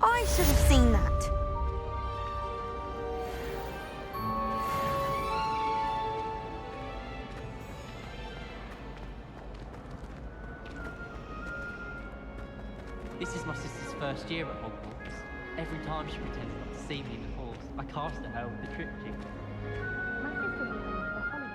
I should have seen that. This is my sister's first year at Hogwarts. Every time she pretends not to see me in the halls, I cast at her with the triptych. My sister will go for the holiday.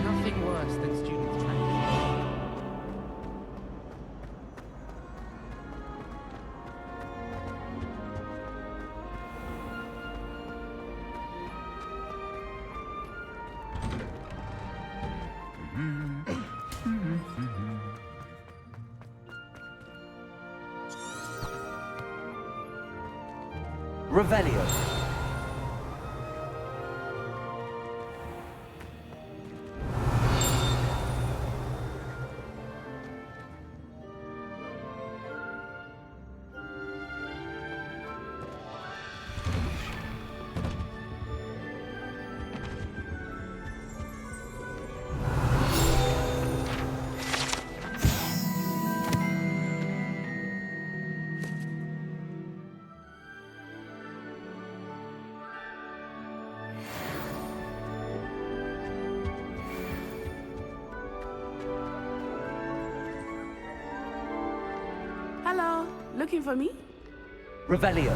Nothing worse than students trying to... Revelio. Hello, looking for me? Revelio.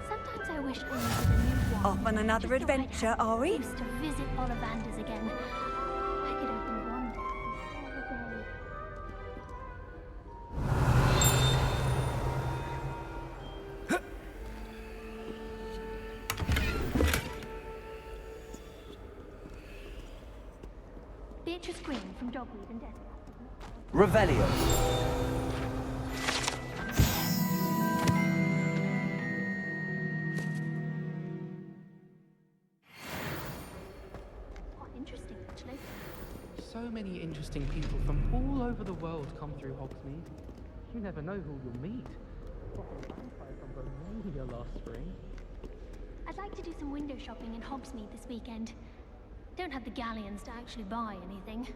Sometimes I wish I needed a new wand. Off on another Just the way adventure, I are we? used to visit Ollivanders again. I could open one day all day. Beatrice Green from Dogweed and Death. Revelio. Quite interesting, actually. So many interesting people from all over the world come through Hogsmeade. You never know who you'll meet. What a vampire from Romania last spring. I'd like to do some window shopping in Hogsmeade this weekend. Don't have the galleons to actually buy anything.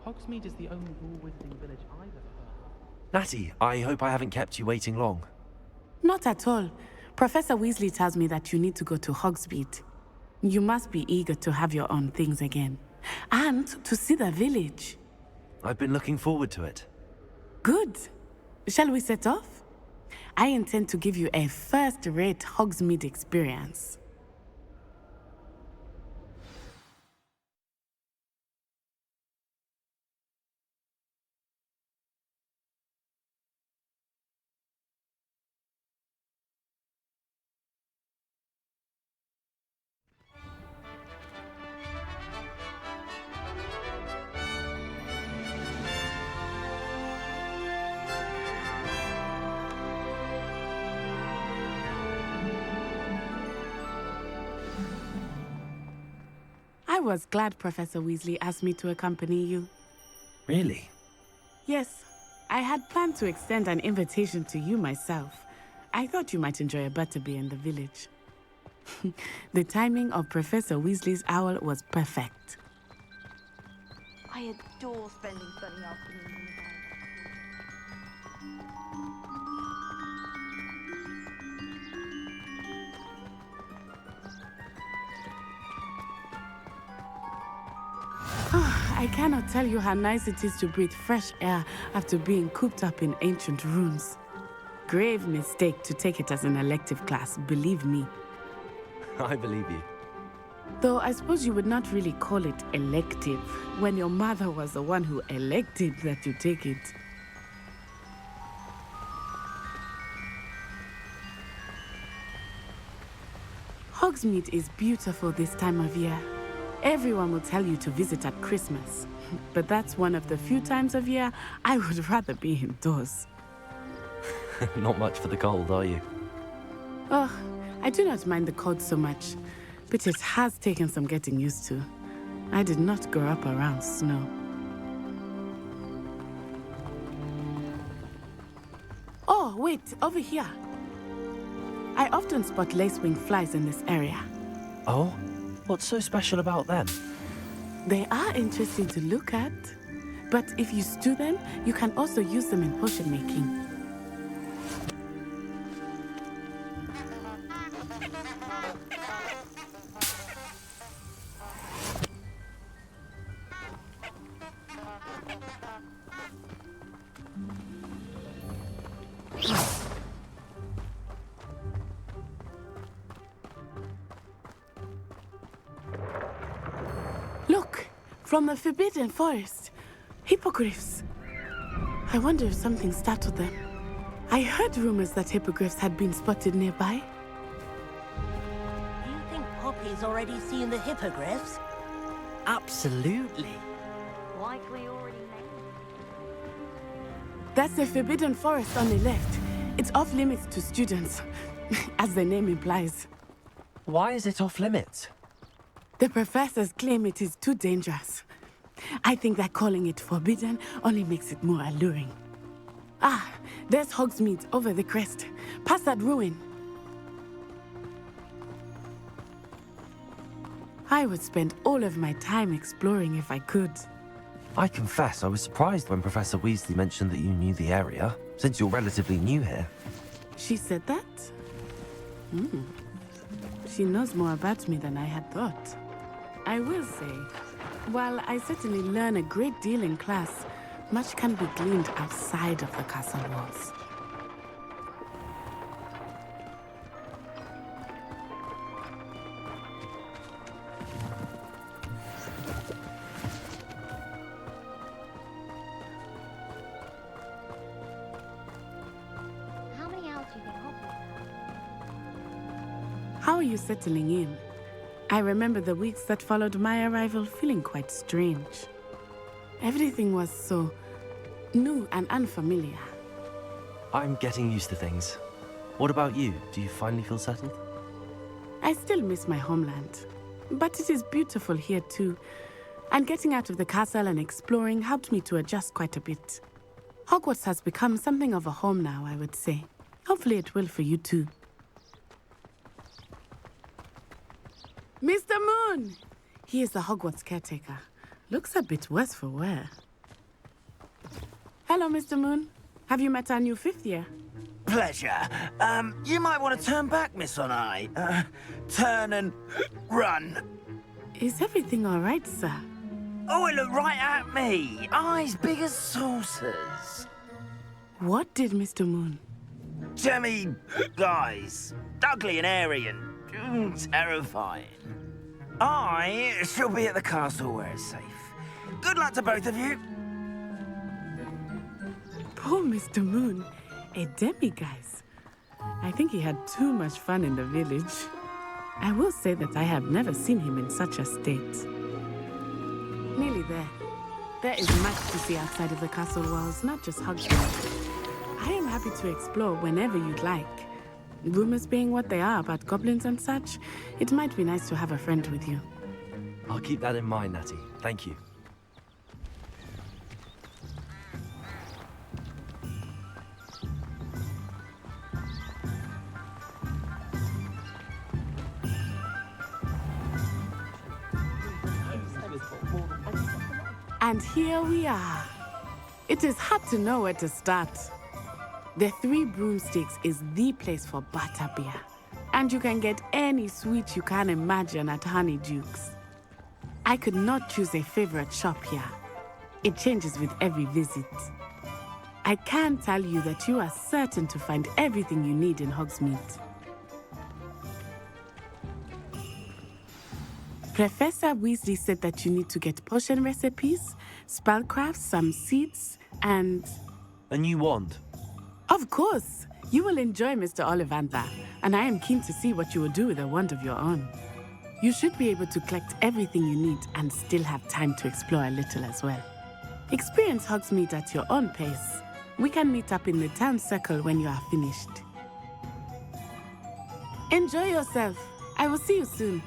Hogsmeade is the only rule-wielding village I've ever heard of. Natty, I hope I haven't kept you waiting long. Not at all. Professor Weasley tells me that you need to go to Hogsmeade. You must be eager to have your own things again. And to see the village. I've been looking forward to it. Good. Shall we set off? I intend to give you a first-rate Hogsmeade experience. I was glad Professor Weasley asked me to accompany you. Really? Yes, I had planned to extend an invitation to you myself. I thought you might enjoy a butterbeer in the village. The timing of Professor Weasley's owl was perfect. I adore spending sunny afternoons in the garden. I cannot tell you how nice it is to breathe fresh air after being cooped up in ancient rooms. Grave mistake to take it as an elective class, believe me. I believe you. Though I suppose you would not really call it elective when your mother was the one who elected that you take it. Hogsmeade is beautiful this time of year. Everyone will tell you to visit at Christmas. But that's one of the few times of year I would rather be indoors. Not much for the cold, are you? Oh, I do not mind the cold so much, but it has taken some getting used to. I did not grow up around snow. Oh, wait, over here. I often spot lacewing flies in this area. Oh? What's so special about them? They are interesting to look at, but if you stew them, you can also use them in potion making. Look, from the Forbidden Forest. Hippogriffs. I wonder if something startled them. I heard rumors that hippogriffs had been spotted nearby. Do you think Poppy's already seen the hippogriffs? Absolutely. Like we already know. That's the Forbidden Forest on the left. It's off limits to students, as the name implies. Why is it off limits? The professors claim it is too dangerous. I think that calling it forbidden only makes it more alluring. Ah, there's Hogsmeade over the crest. Past that ruin. I would spend all of my time exploring if I could. I confess I was surprised when Professor Weasley mentioned that you knew the area, since you're relatively new here. She said that? She knows more about me than I had thought. I will say, while I certainly learn a great deal in class, much can be gleaned outside of the castle walls. How many hours do you think Hogwarts has? How are you settling in? I remember the weeks that followed my arrival feeling quite strange. Everything was so new and unfamiliar. I'm getting used to things. What about you? Do you finally feel settled? I still miss my homeland, but it is beautiful here too. And getting out of the castle and exploring helped me to adjust quite a bit. Hogwarts has become something of a home now, I would say. Hopefully it will for you too. Mr. Moon! He is the Hogwarts caretaker. Looks a bit worse for wear. Hello, Mr. Moon. Have you met our new fifth year? Pleasure. You might want to turn back, Miss Onai. Turn and run. Is everything all right, sir? Oh, it looked right at me. Eyes big as saucers. What did Mr. Moon? Jemmy guys. Ugly and airy and terrifying. I shall be at the castle where it's safe. Good luck to both of you. Poor Mr. Moon. A demiguise. I think he had too much fun in the village. I will say that I have never seen him in such a state. Nearly there. There is much to see outside of the castle walls, not just Hogsmeade. I am happy to explore whenever you'd like. Rumors being what they are about goblins and such, it might be nice to have a friend with you. I'll keep that in mind, Natty. Thank you. And here we are. It is hard to know where to start. The Three Broomsticks is the place for butterbeer. And you can get any sweet you can imagine at Honeydukes. I could not choose a favorite shop here. It changes with every visit. I can tell you that you are certain to find everything you need in Hogsmeade. Professor Weasley said that you need to get potion recipes, spellcrafts, some seeds, and... A new wand. Of course! You will enjoy Mr. Ollivander, and I am keen to see what you will do with a wand of your own. You should be able to collect everything you need and still have time to explore a little as well. Experience Hogsmeade at your own pace. We can meet up in the town circle when you are finished. Enjoy yourself. I will see you soon.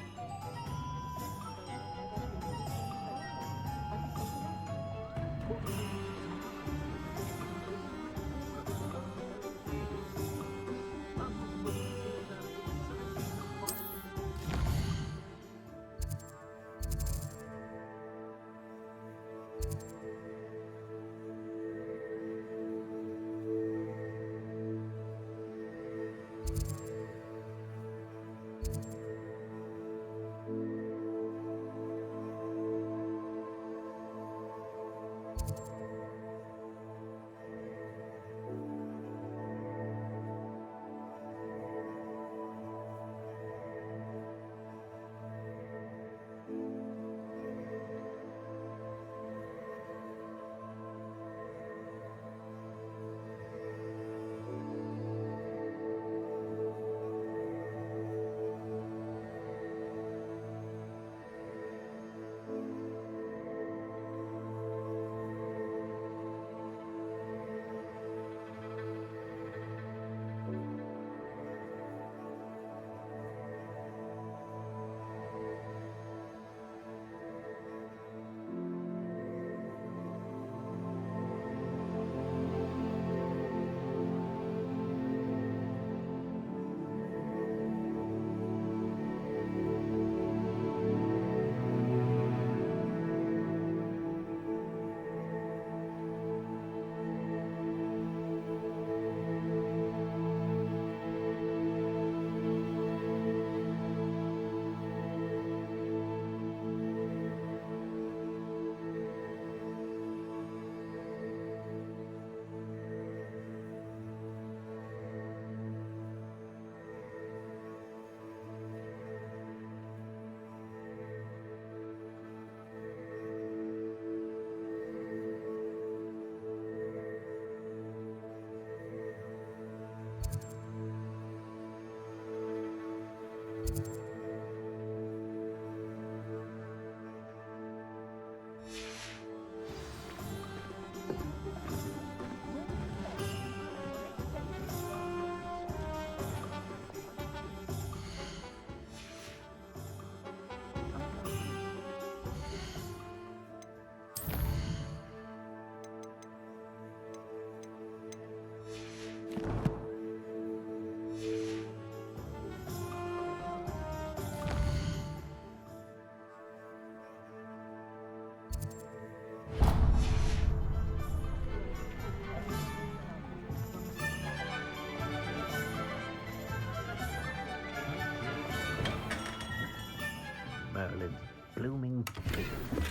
Merlin's blooming pig.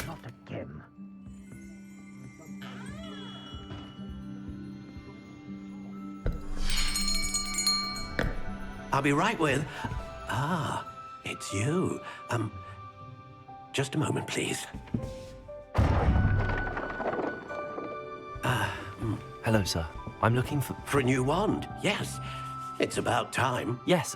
Not again. I'll be right with... Ah, it's you. Just a moment, please. Hello, sir. I'm looking for... For a new wand, yes. It's about time. Yes,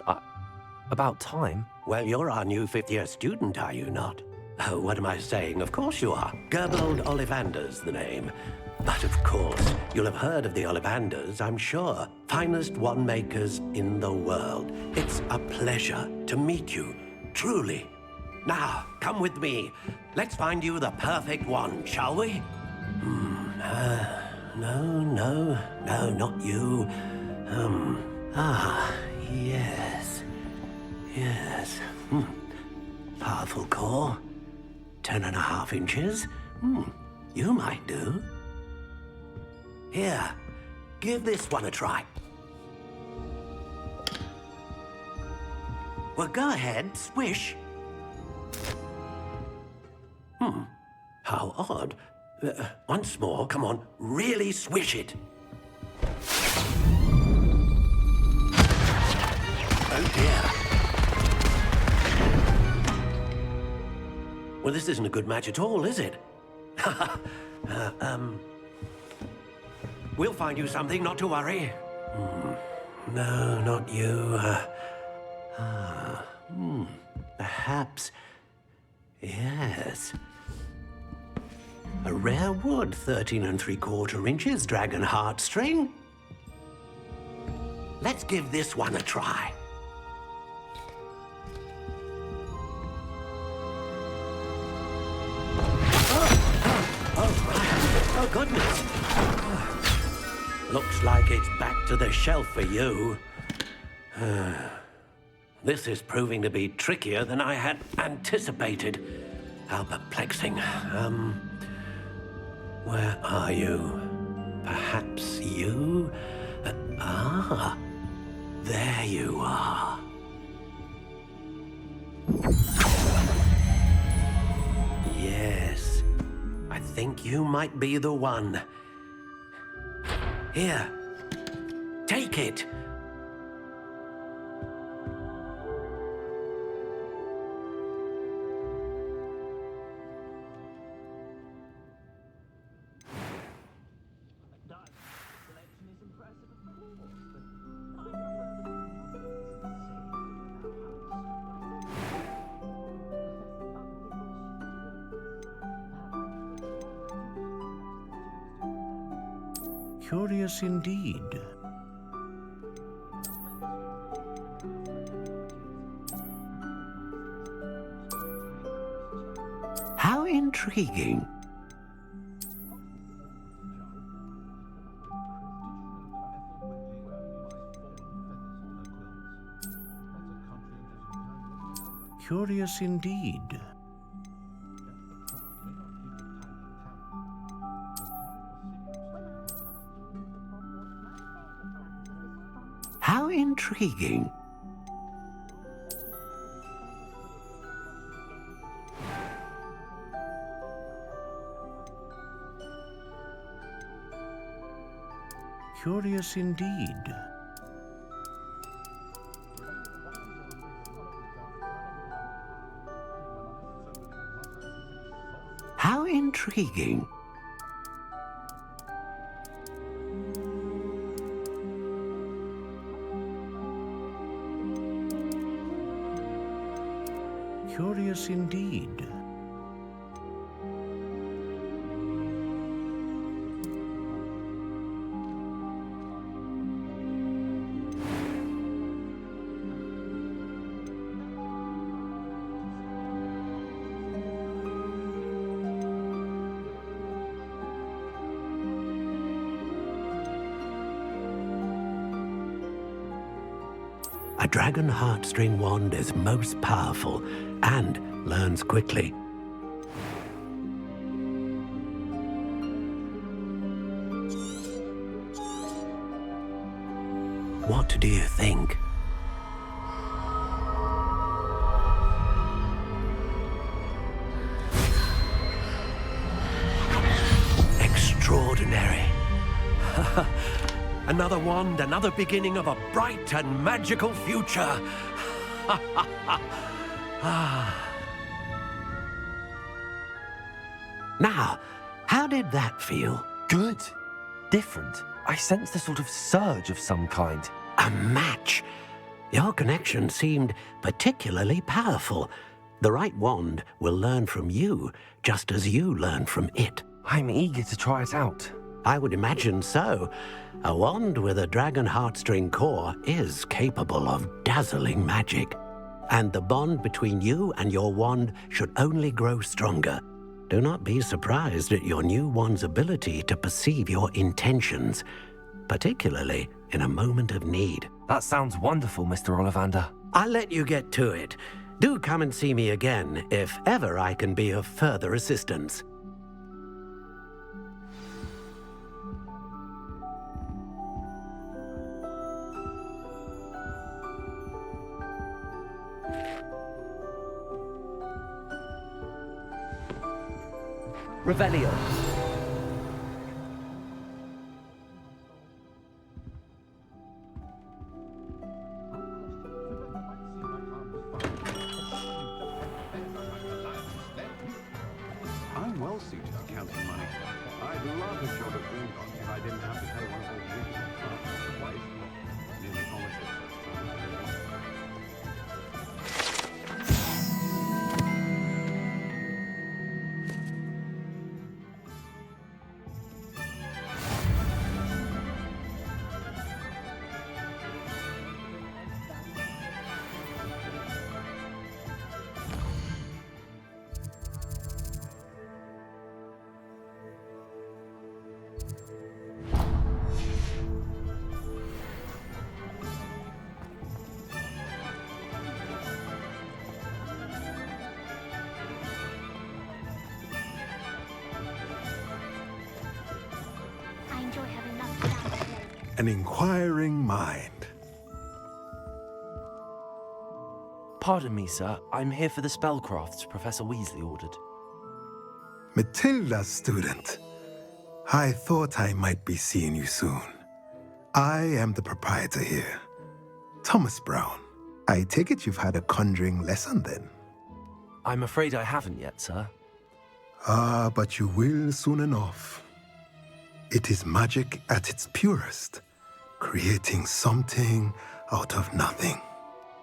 about time. Well, you're our new fifth-year student, are you not? Oh, what am I saying? Of course you are. Gerbold Ollivander's the name. But of course, you'll have heard of the Ollivanders, I'm sure. Finest wand makers in the world. It's a pleasure to meet you, truly. Now, come with me. Let's find you the perfect wand, shall we? No, not you. Yes. Powerful core. 10.5 inches. You might do. Here, give this one a try. Well, go ahead, swish. How odd. Once more, come on, really swish it. Oh dear. Well, this isn't a good match at all, is it? We'll find you something, not to worry. No, not you. perhaps... Yes. A rare wood, 13 3/4 inches, dragon heartstring. Let's give this one a try. Oh, goodness. Looks like it's back to the shelf for you. This is proving to be trickier than I had anticipated. How perplexing. Where are you? Perhaps you? There you are. Yes, I think you might be the one. Here, take it. Curious indeed. How intriguing. Curious indeed. How intriguing. Curious indeed. How intriguing. Curious indeed. A dragon heartstring wand is most powerful and learns quickly. What do you think? Extraordinary. Another wand, another beginning of a bright and magical future. Now, how did that feel? Good. Different. I sensed a sort of surge of some kind. A match. Your connection seemed particularly powerful. The right wand will learn from you, just as you learn from it. I'm eager to try it out. I would imagine so. A wand with a dragon heartstring core is capable of dazzling magic. And the bond between you and your wand should only grow stronger. Do not be surprised at your new wand's ability to perceive your intentions, particularly in a moment of need. That sounds wonderful, Mr. Ollivander. I'll let you get to it. Do come and see me again if ever I can be of further assistance. Revelio. I'm well suited to counting money. I'd love a job at Gringotts if I didn't have to pay one of those ridiculous fines. Nearly almost the first time. an inquiring mind. Pardon me, sir. I'm here for the spellcrafts Professor Weasley ordered. Matilda's student. I thought I might be seeing you soon. I am the proprietor here, Thomas Brown. I take it you've had a conjuring lesson then? I'm afraid I haven't yet, sir. Ah, but you will soon enough. It is magic at its purest, creating something out of nothing.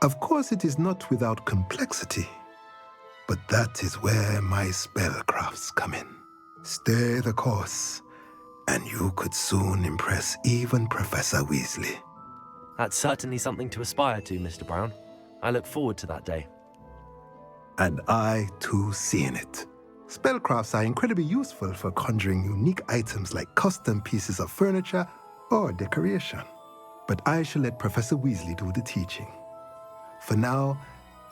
Of course, it is not without complexity, but that is where my spellcrafts come in. Stay the course, and you could soon impress even Professor Weasley. That's certainly something to aspire to, Mr. Brown. I look forward to that day. And I, too, seeing it. Spellcrafts are incredibly useful for conjuring unique items like custom pieces of furniture or decoration. But I shall let Professor Weasley do the teaching. For now,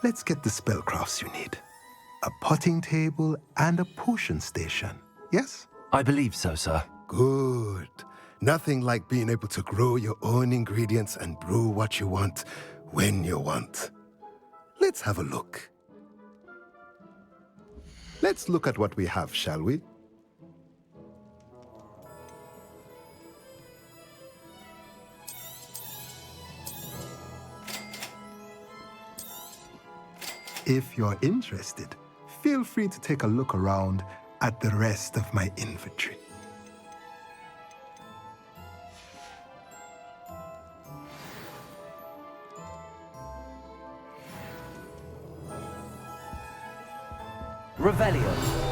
let's get the spellcrafts you need. A potting table and a potion station, yes? I believe so, sir. Good. Nothing like being able to grow your own ingredients and brew what you want when you want. Let's have a look. Let's look at what we have, shall we? If you're interested, feel free to take a look around at the rest of my inventory. Revelio.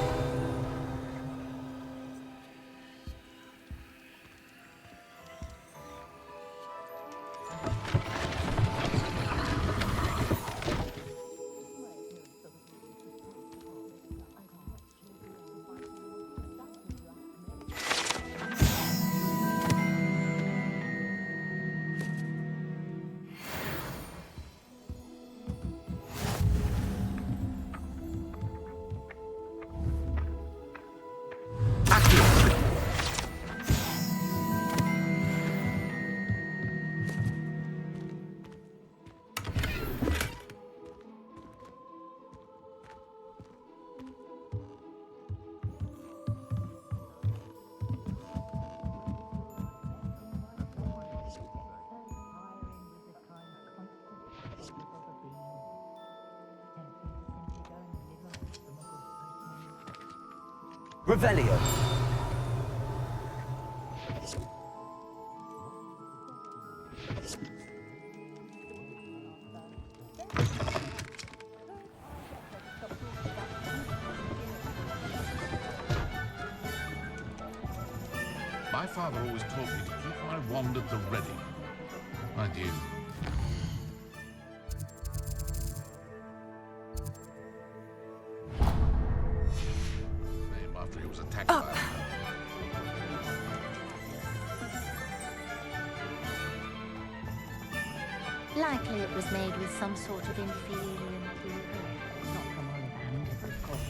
Revelio. My father always taught me to keep my wand at the ready. Mind you. Name after he was attacked by Likely it was made with some sort of inferior material. Not from Ollivanders, of course.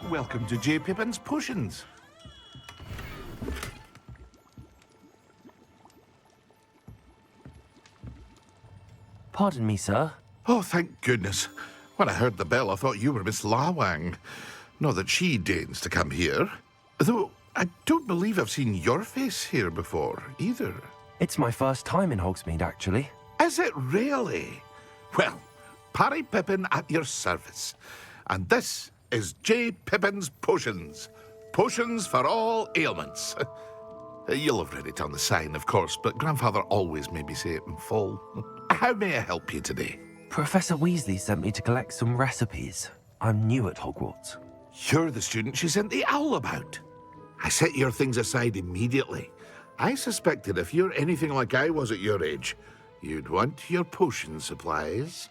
Welcome to J. Pippin's Potions. Pardon me, sir. Oh, thank goodness. When I heard the bell, I thought you were Miss Lawang. Not that she deigns to come here. Though I don't believe I've seen your face here before, either. It's my first time in Hogsmeade, actually. Is it really? Well, Parry Pippin at your service. And this is J. Pippin's Potions. Potions for all ailments. You'll have read it on the sign, of course, but Grandfather always made me say it in full. How may I help you today? Professor Weasley sent me to collect some recipes. I'm new at Hogwarts. You're the student she sent the owl about. I set your things aside immediately. I suspected if you're anything like I was at your age, you'd want your potion supplies.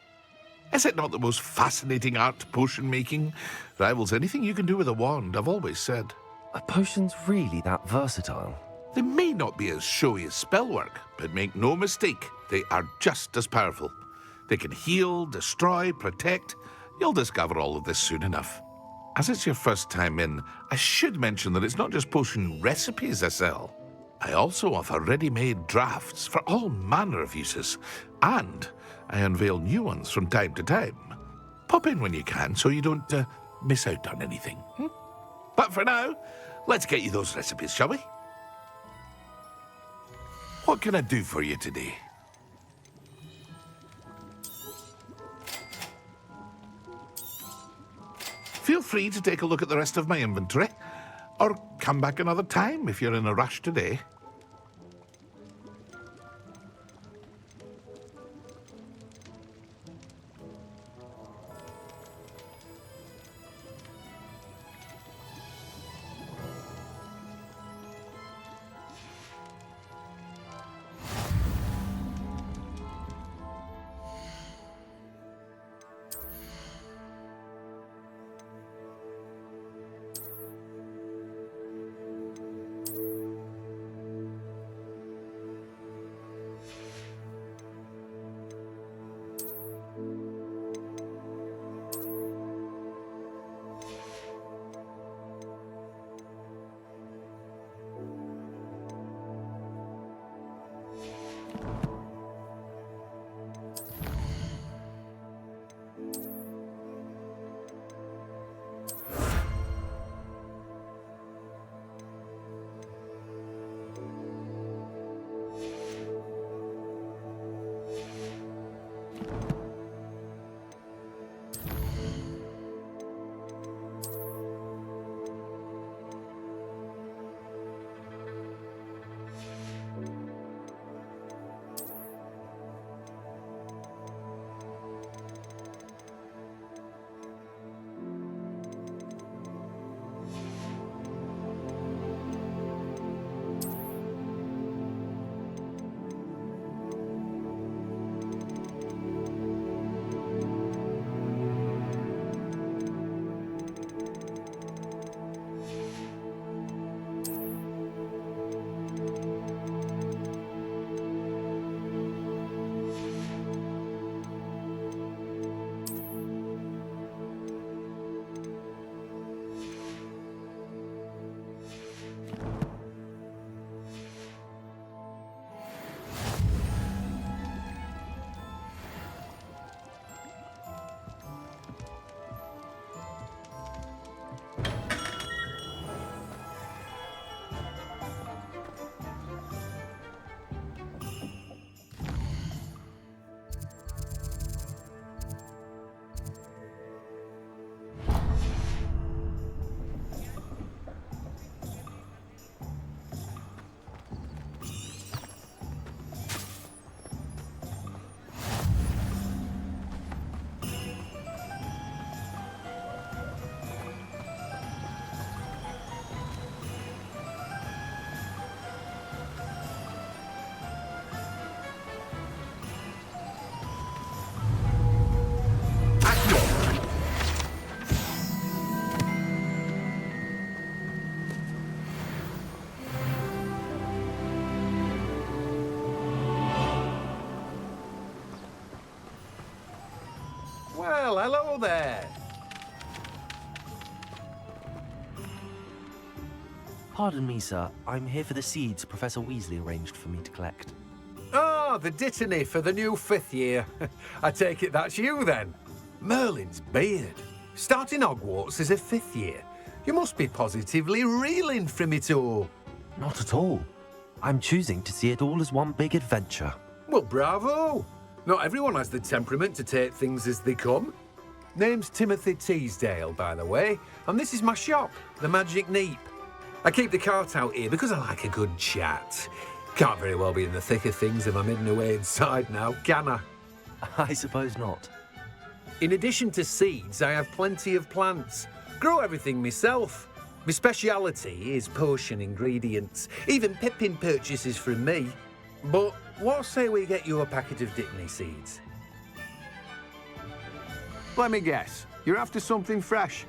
Is it not the most fascinating art, potion making? Rivals anything you can do with a wand, I've always said. Are potions really that versatile? They may not be as showy as spellwork, but make no mistake, they are just as powerful. They can heal, destroy, protect. You'll discover all of this soon enough. As it's your first time in, I should mention that it's not just potion recipes I sell. I also offer ready-made drafts for all manner of uses, and I unveil new ones from time to time. Pop in when you can so you don't miss out on anything. But for now, let's get you those recipes, shall we? What can I do for you today? Feel free to take a look at the rest of my inventory, or come back another time if you're in a rush today. Well, hello there. Pardon me, sir. I'm here for the seeds Professor Weasley arranged for me to collect. Oh, the dittany for the new 5th year. I take it that's you, then. Merlin's beard. Starting Hogwarts as a 5th year. You must be positively reeling from it all. Not at all. I'm choosing to see it all as one big adventure. Well, bravo. Not everyone has the temperament to take things as they come. Name's Timothy Teasdale, by the way, and this is my shop, the Magic Neep. I keep the cart out here because I like a good chat. Can't very well be in the thick of things if I'm hidden away inside now, can I? I suppose not. In addition to seeds, I have plenty of plants. Grow everything myself. My speciality is potion ingredients. Even Pippin purchases from me. But what say we get you a packet of Dickney seeds? Let me guess. You're after something fresh.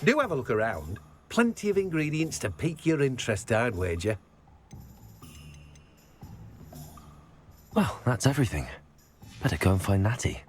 Do have a look around. Plenty of ingredients to pique your interest, I'd wager. Well, that's everything. Better go and find Natty.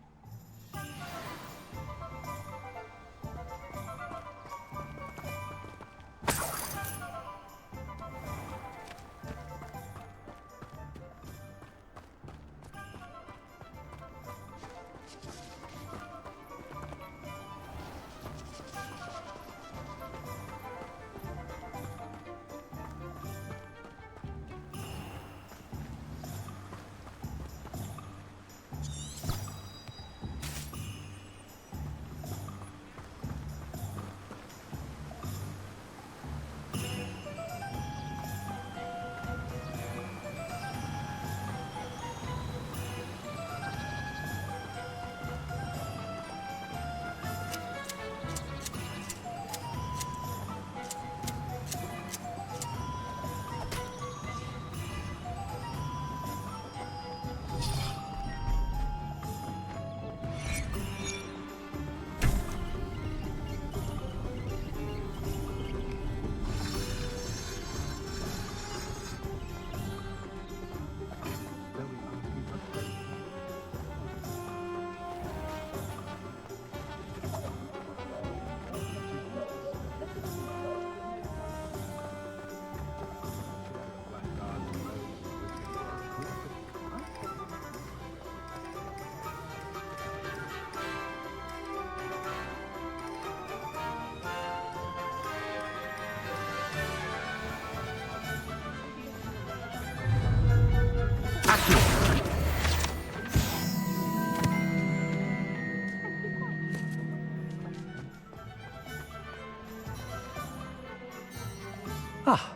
Ah,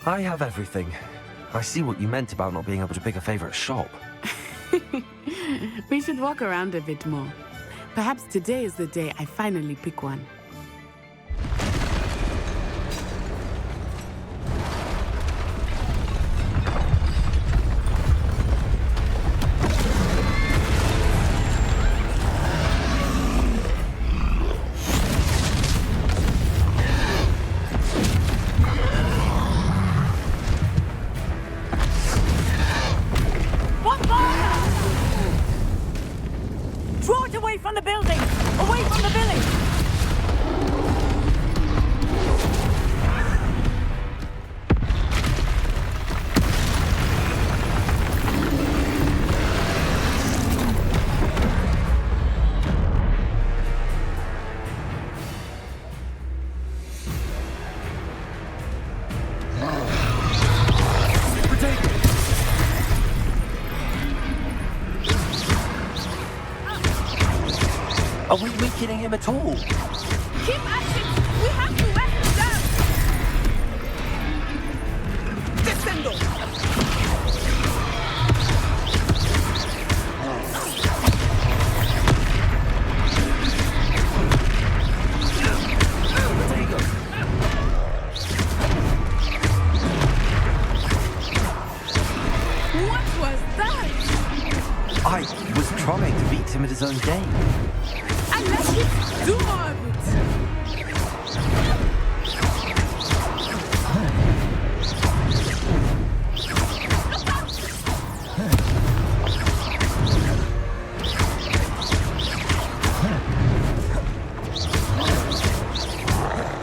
I have everything. I see what you meant about not being able to pick a favorite shop. We should walk around a bit more. Perhaps today is the day I finally pick one. Draw it away from the building! Away from the village! Are we weakening him at all? Keep at it! We have to wear him down! Descendo! What was that? I was trying to beat him at his own game. I like it! Do more of it!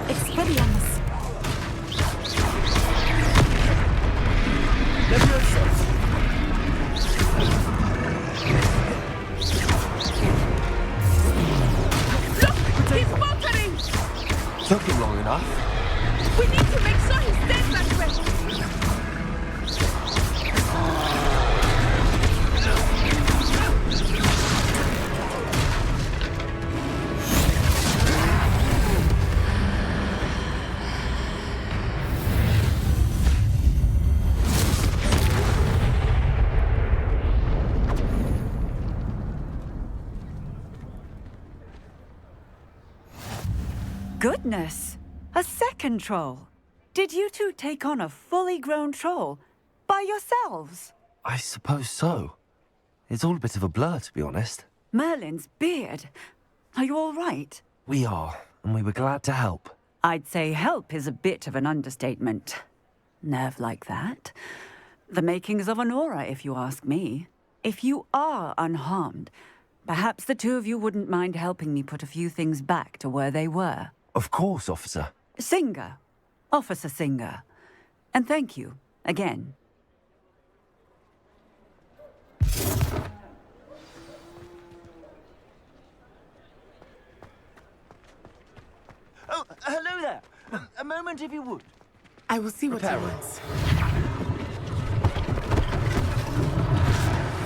Expelliarmus! He's faltering! goodness! A second troll! Did you two take on a fully grown troll by yourselves? I suppose so. It's all a bit of a blur, to be honest. Merlin's beard. Are you all right? We are, and we were glad to help. I'd say help is a bit of an understatement. Nerve like that. The makings of an aura, if you ask me. If you are unharmed, perhaps the two of you wouldn't mind helping me put a few things back to where they were. Of course, officer. Singer. Officer Singer. And thank you, again. Oh, hello there. A moment, if you would. I will see what he wants.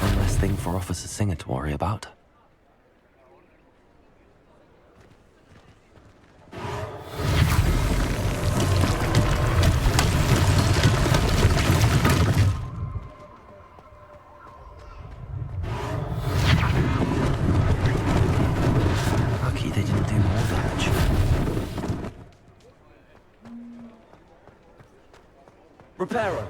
One less thing for Officer Singer to worry about. Lucky they didn't do more damage. Repairer.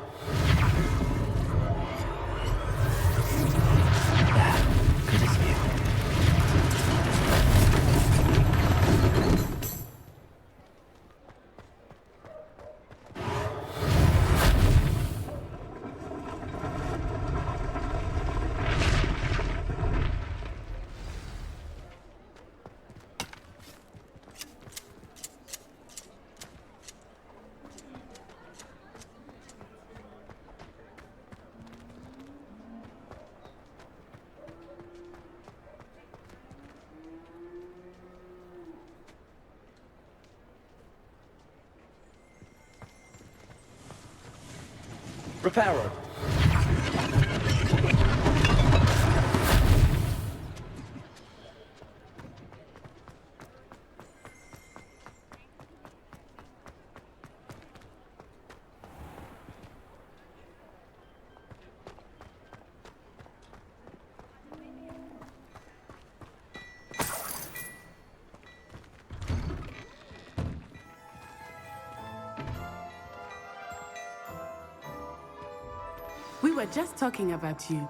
Good as new. Repairer. We were just talking about you.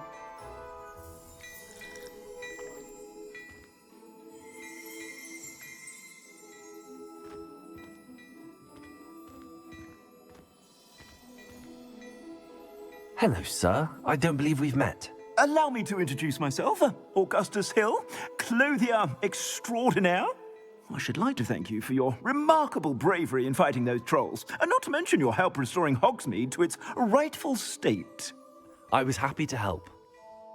Hello, sir. I don't believe we've met. Allow me to introduce myself. Augustus Hill, clothier extraordinaire. I should like to thank you for your remarkable bravery in fighting those trolls, and not to mention your help restoring Hogsmeade to its rightful state. I was happy to help.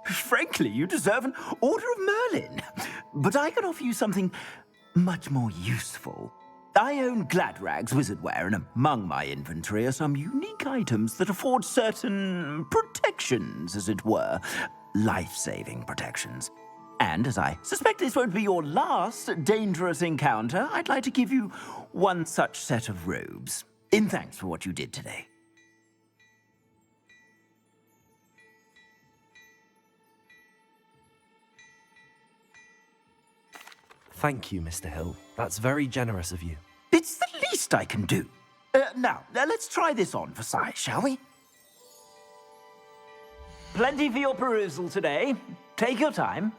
Frankly, you deserve an Order of Merlin. But I can offer you something much more useful. I own Gladrag's wizardware, and among my inventory are some unique items that afford certain protections, as it were. Life-saving protections. And as I suspect this won't be your last dangerous encounter, I'd like to give you one such set of robes, in thanks for what you did today. Thank you, Mr. Hill. That's very generous of you. It's the least I can do. Now, let's try this on for size, shall we? Plenty for your perusal today. Take your time.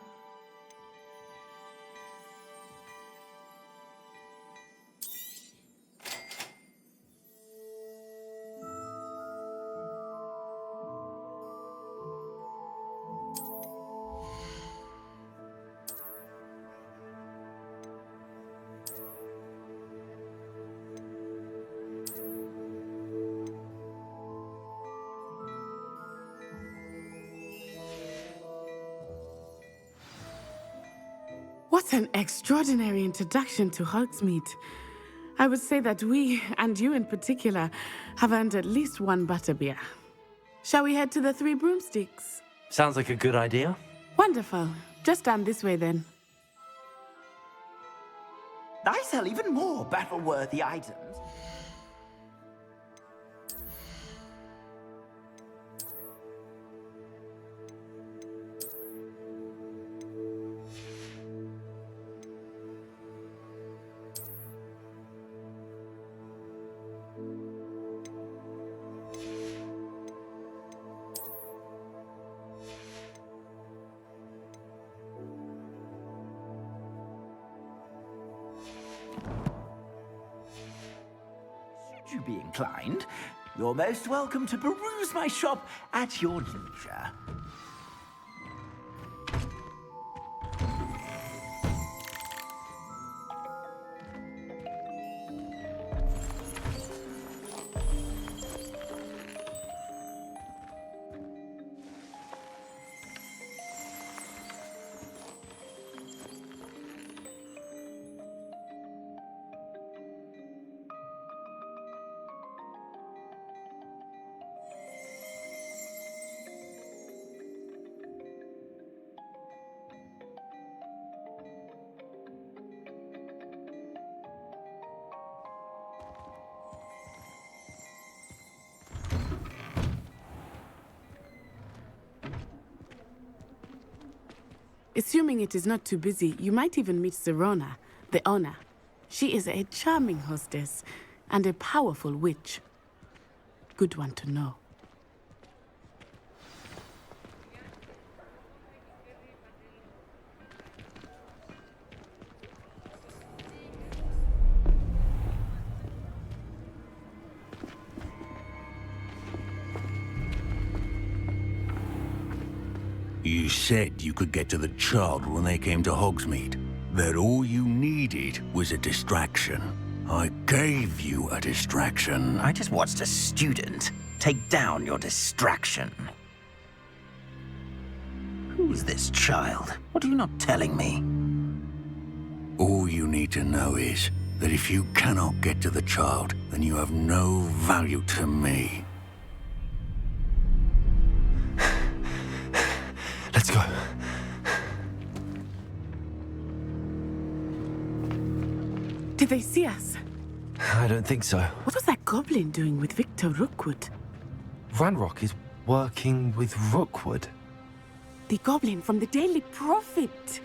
What an extraordinary introduction to Hogsmeade. I would say that we, and you in particular, have earned at least one butterbeer. Shall we head to the Three Broomsticks? Sounds like a good idea. Wonderful. Just down this way then. I sell even more battle-worthy items. Should you be inclined, you're most welcome to peruse my shop at your leisure. Assuming it is not too busy, you might even meet Sirona, the owner. She is a charming hostess and a powerful witch. Good one to know. You said you could get to the child when they came to Hogsmeade. That all you needed was a distraction. I gave you a distraction. I just watched a student take down your distraction. Who's this child? What are you not telling me? All you need to know is that if you cannot get to the child, then you have no value to me. Let's go. Did they see us? I don't think so. What was that goblin doing with Victor Rookwood? Ranrock is working with Rookwood. The goblin from the Daily Prophet.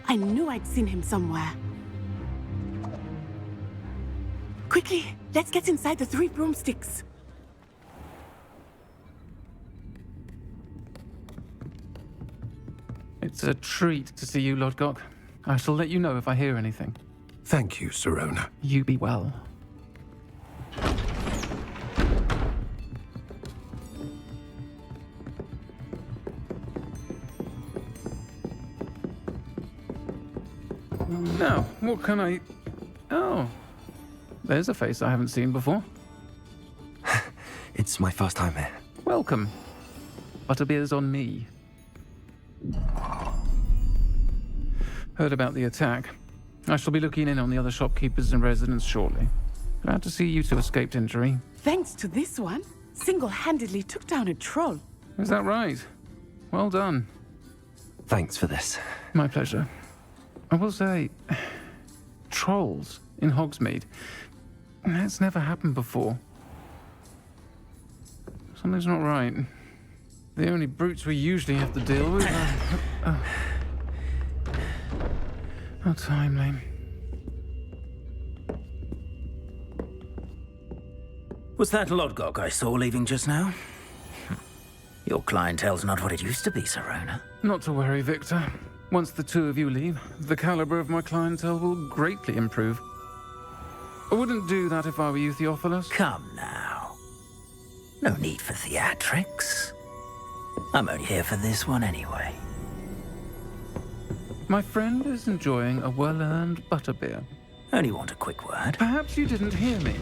I knew I'd seen him somewhere. Quickly, let's get inside the 3 broomsticks. It's a treat to see you, Lodgok. I shall let you know if I hear anything. Thank you, Sirona. You be well. Now, what can I... Oh, there's a face I haven't seen before. It's my first time here. Welcome. Butterbeer's on me. Heard about the attack. I shall be looking in on the other shopkeepers and residents shortly. Glad to see you two escaped injury. Thanks to this one, single-handedly took down a troll. Is that right? Well done. Thanks for this. My pleasure. I will say, trolls in Hogsmeade. That's never happened before. Something's not right. The only brutes we usually have to deal with are... How timely. Was that Lodgok I saw leaving just now? Your clientele's not what it used to be, Sirona. Not to worry, Victor. Once the two of you leave, the caliber of my clientele will greatly improve. I wouldn't do that if I were you, Theophilus. Come now. No need for theatrics. I'm only here for this one anyway. My friend is enjoying a well-earned butterbeer. Only want a quick word. Perhaps you didn't hear me.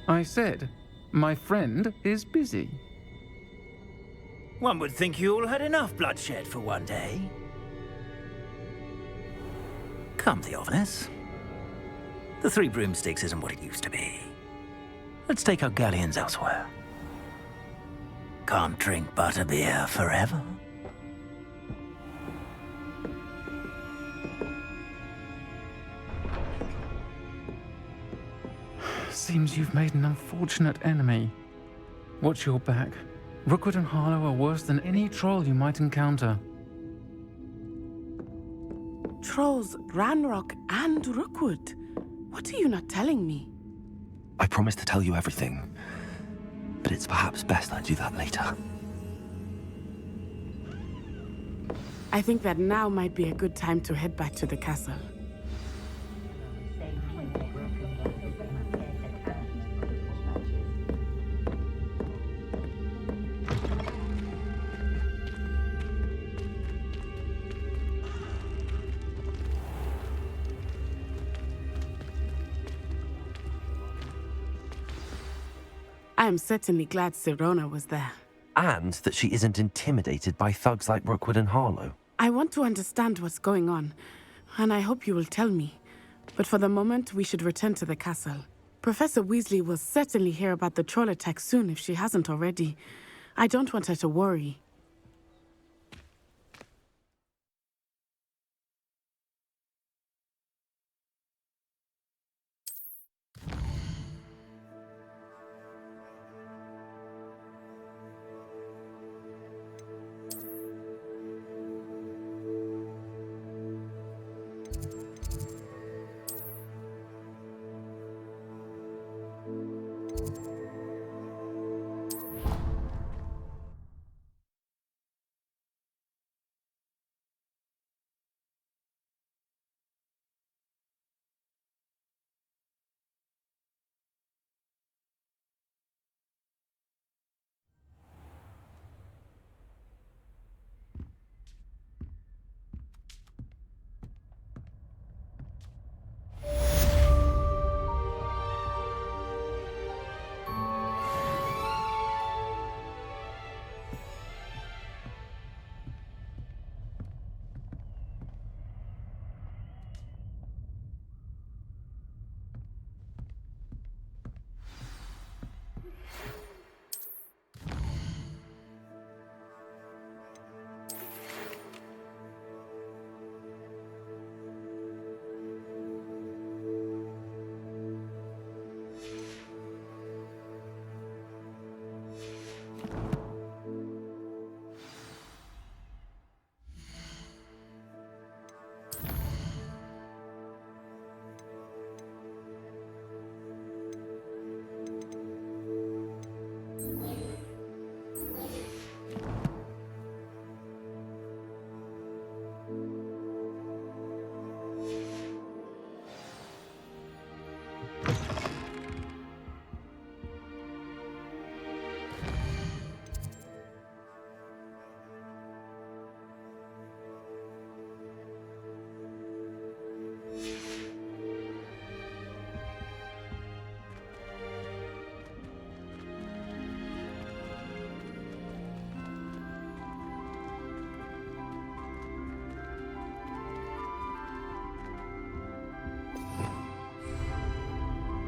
I said, my friend is busy. One would think you all had enough bloodshed for one day. Come, Theophilus. The 3 broomsticks isn't what it used to be. Let's take our galleons elsewhere. Can't drink butterbeer forever. Seems you've made an unfortunate enemy. Watch your back. Rookwood and Harlow are worse than any troll you might encounter. Trolls, Ranrock, and Rookwood. What are you not telling me? I promise to tell you everything, but it's perhaps best I do that later. I think that now might be a good time to head back to the castle. I am certainly glad Sirona was there. And that she isn't intimidated by thugs like Rookwood and Harlow. I want to understand what's going on, and I hope you will tell me. But for the moment, we should return to the castle. Professor Weasley will certainly hear about the troll attack soon if she hasn't already. I don't want her to worry.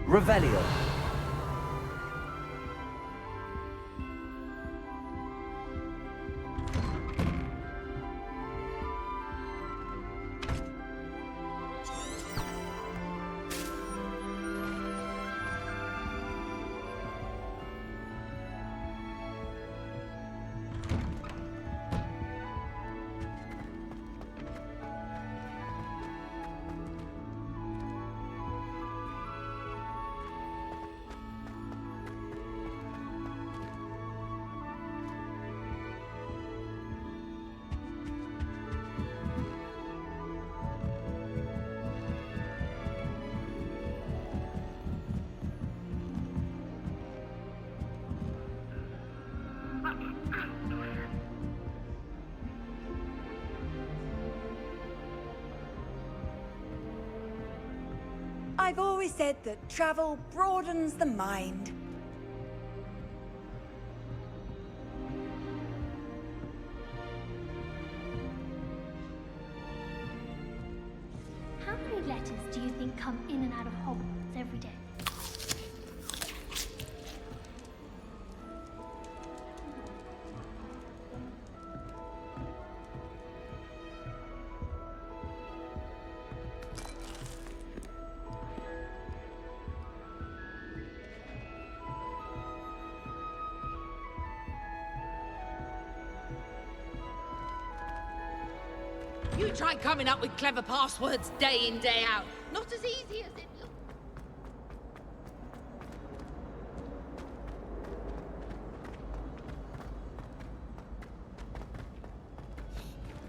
Revelio. I've always said that travel broadens the mind. How many letters do you think come in and out of Hogwarts every day? You try coming up with clever passwords day in, day out. Not as easy as it looks.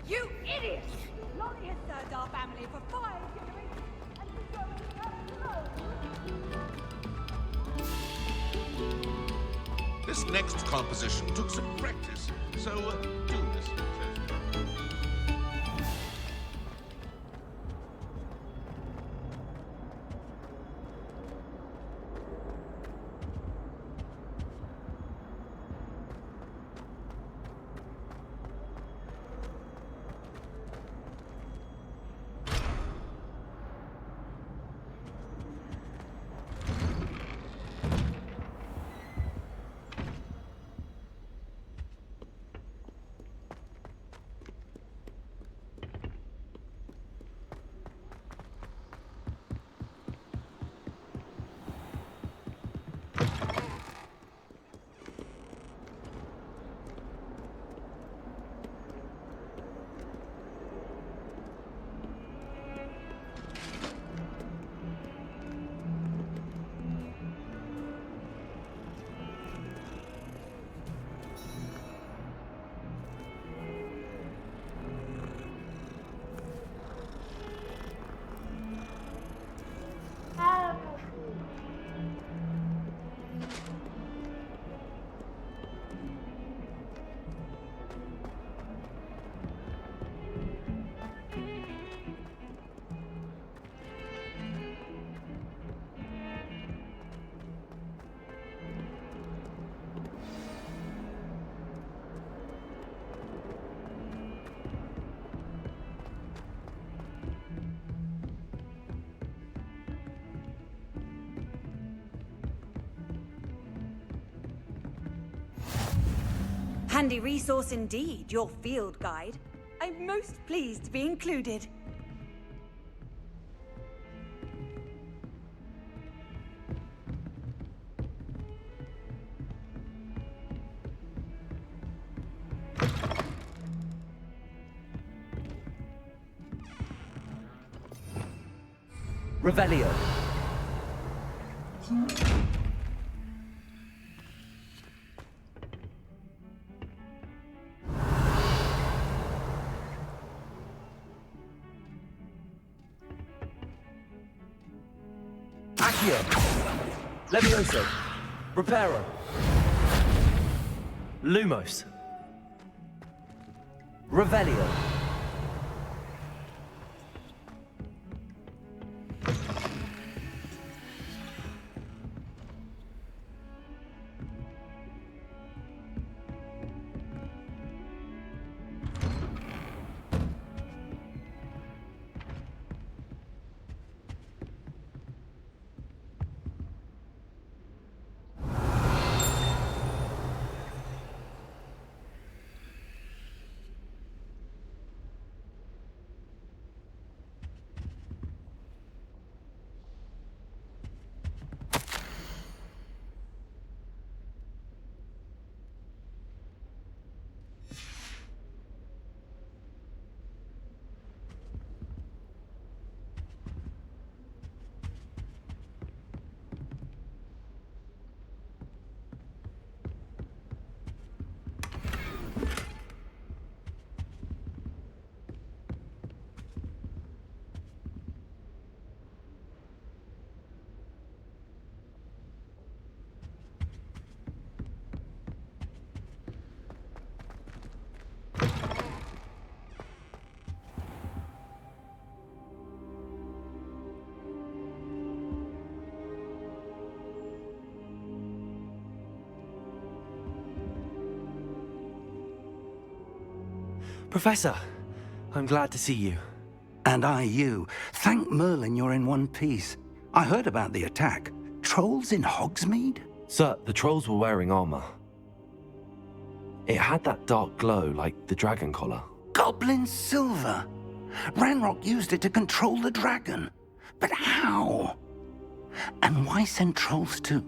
You idiot! Lonnie has served our family for 5 generations, and he's going alone! This next composition took some practice, so do listen closely. Handy resource indeed, your field guide. I'm most pleased to be included. Revelio. Accio. Levioso. Reparo. Lumos. Revelio. Professor, I'm glad to see you. And I you. Thank Merlin you're in one piece. I heard about the attack. Trolls in Hogsmeade? Sir, the trolls were wearing armor. It had that dark glow like the dragon collar. Goblin silver! Ranrock used it to control the dragon. But how? And why send trolls too?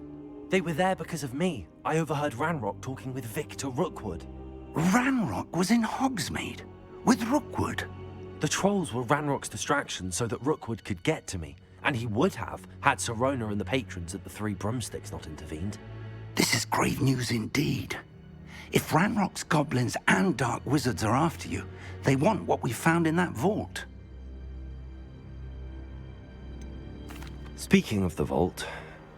They were there because of me. I overheard Ranrock talking with Victor Rookwood. Ranrock was in Hogsmeade? With Rookwood? The trolls were Ranrock's distraction so that Rookwood could get to me. And he would have, had Sirona and the patrons at the Three Broomsticks not intervened. This is grave news indeed. If Ranrock's goblins and dark wizards are after you, they want what we found in that vault. Speaking of the vault,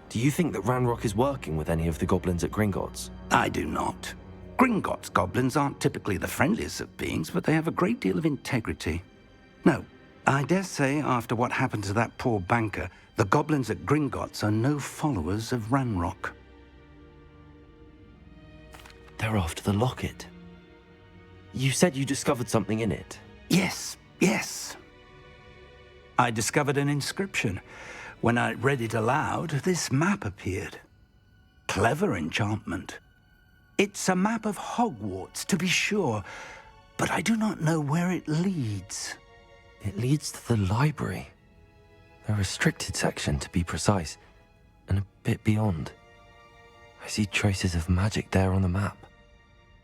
do you think that Ranrock is working with any of the goblins at Gringotts? I do not. Gringotts goblins aren't typically the friendliest of beings, but they have a great deal of integrity. No, I dare say after what happened to that poor banker, the goblins at Gringotts are no followers of Ranrock. They're after the locket. You said you discovered something in it. Yes. I discovered an inscription. When I read it aloud, this map appeared. Clever enchantment. It's a map of Hogwarts, to be sure, but I do not know where it leads. It leads to the library. The restricted section, to be precise, and a bit beyond. I see traces of magic there on the map.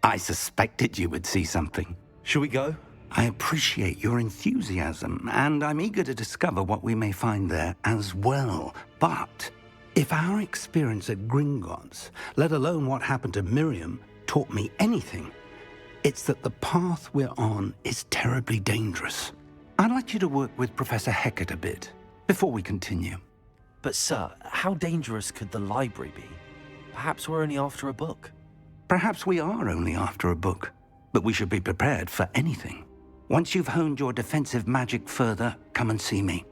I suspected you would see something. Shall we go? I appreciate your enthusiasm, and I'm eager to discover what we may find there as well. But if our experience at Gringotts, let alone what happened to Miriam, taught me anything, it's that the path we're on is terribly dangerous. I'd like you to work with Professor Hecat a bit before we continue. But sir, how dangerous could the library be? Perhaps we're only after a book. Perhaps we are only after a book, but we should be prepared for anything. Once you've honed your defensive magic further, come and see me.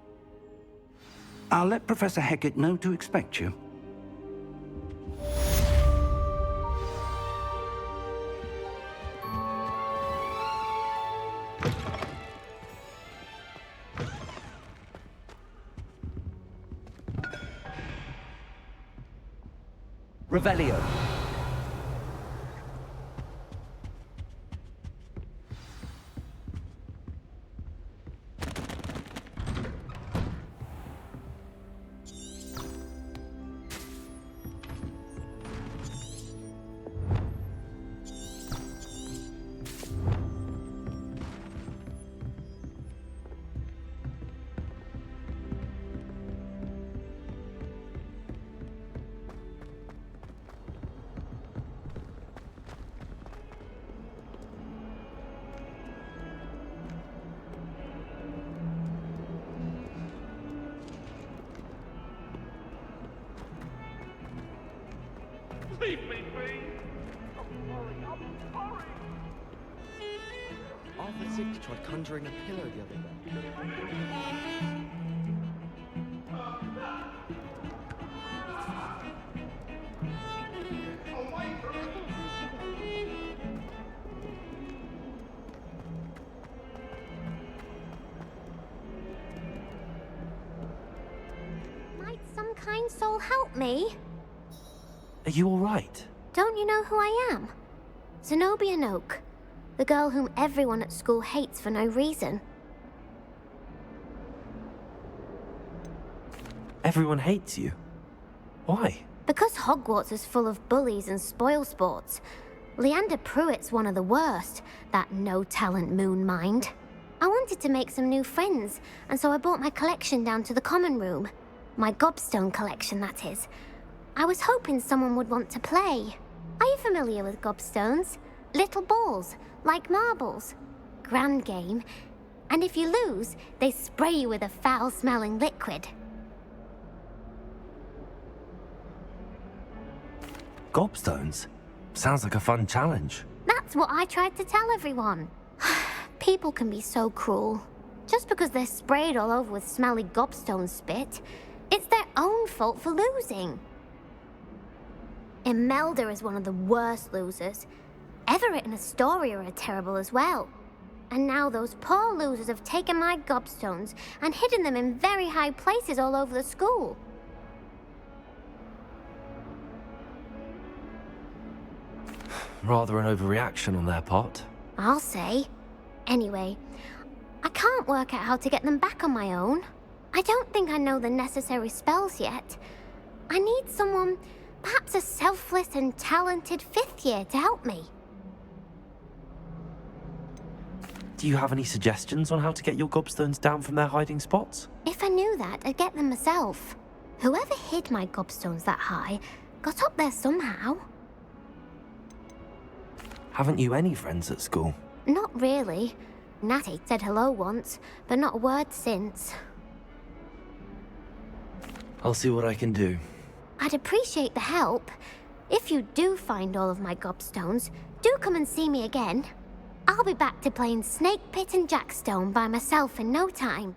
I'll let Professor Hecat know to expect you. Revelio. Leave me be! I'm sorry. Arthur Six tried conjuring a pillow the other day. Might some kind soul help me? Are you all right? Don't you know who I am? Zenobia Noak, the girl whom everyone at school hates for no reason. Everyone hates you. Why? Because Hogwarts is full of bullies and spoilsports. Leander Pruitt's one of the worst, that no-talent moon mind. I wanted to make some new friends, and so I brought my collection down to the common room. My gobstone collection, that is. I was hoping someone would want to play. Are you familiar with gobstones? Little balls, like marbles. Grand game. And if you lose, they spray you with a foul-smelling liquid. Gobstones? Sounds like a fun challenge. That's what I tried to tell everyone. People can be so cruel. Just because they're sprayed all over with smelly gobstone spit, it's their own fault for losing. Imelda is one of the worst losers. Everett and Astoria are terrible as well. And now those poor losers have taken my gobstones and hidden them in very high places all over the school. Rather an overreaction on their part. I'll say. Anyway, I can't work out how to get them back on my own. I don't think I know the necessary spells yet. I need someone, perhaps a selfless and talented fifth year to help me. Do you have any suggestions on how to get your gobstones down from their hiding spots? If I knew that, I'd get them myself. Whoever hid my gobstones that high got up there somehow. Haven't you any friends at school? Not really. Natty said hello once, but not a word since. I'll see what I can do. I'd appreciate the help. If you do find all of my gobstones, do come and see me again. I'll be back to playing Snake Pit and Jackstone by myself in no time.